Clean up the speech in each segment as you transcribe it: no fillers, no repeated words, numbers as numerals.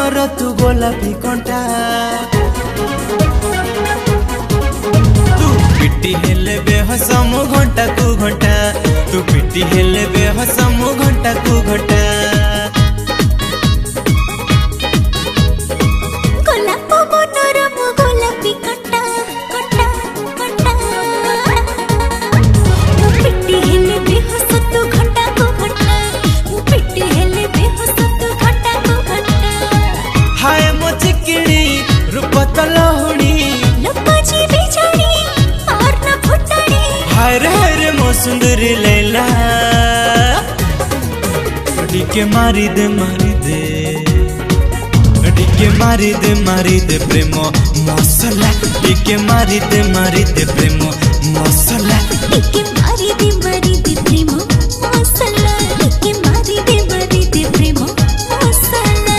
मनर तू गोलापी कंटा तू पिटी हेले बेहसम घंटा को घंटा तू पिटी हेले बेहसम घंटा को घंटा सुंदरी लैला के मारी दे मारी दे प्रेम मसला के मारी दे प्रेम मसला के मारी दे प्रेम मसला के मारी दे प्रेम मसला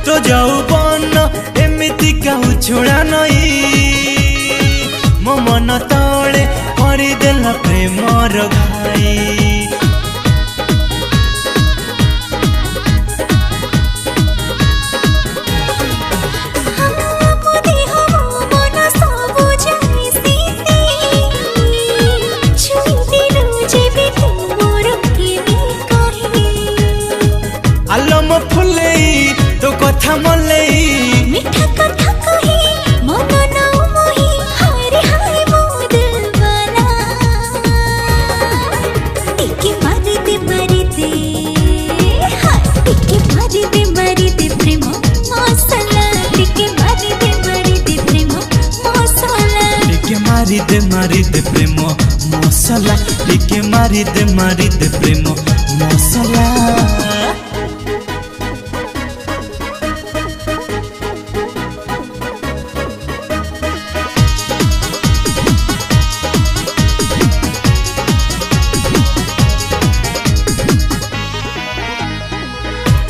तो जाऊ बन एमिति कहू छोड़ा नई मो मन तले करदेला प्रेमर घाई आलम फुले तो कथा मले मीठा कथा कही मन नाउ मोही हाय हाय मो दिलवाला टिके मारी दे हाय टिके मारी दे प्रेम मसला टिके मारी दे प्रेम मसला टिके मारी दे प्रेम मसला टिके मारी दे प्रेम मसला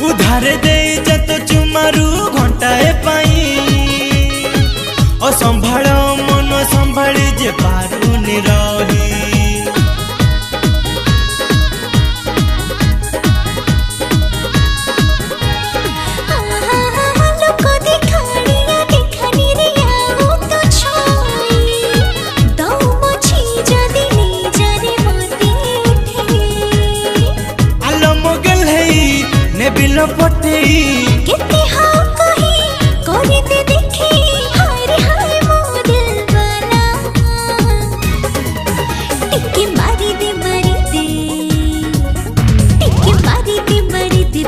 उधार दे जत चुमारू घंटाए पाई असंभाळ मन संभाली जे पारुनी रही बिल पटे केते हाँ कही कोरी ते देखी हाय रे हाय मो दिलवाला टिके मारी दे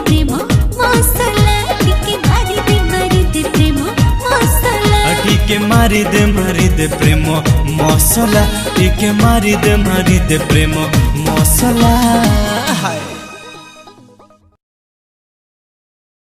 प्रेम मसला टिके मारी दे प्रेम मसला टिके मारी दे प्रेम मसला टिके मारी दे प्रेम मसला।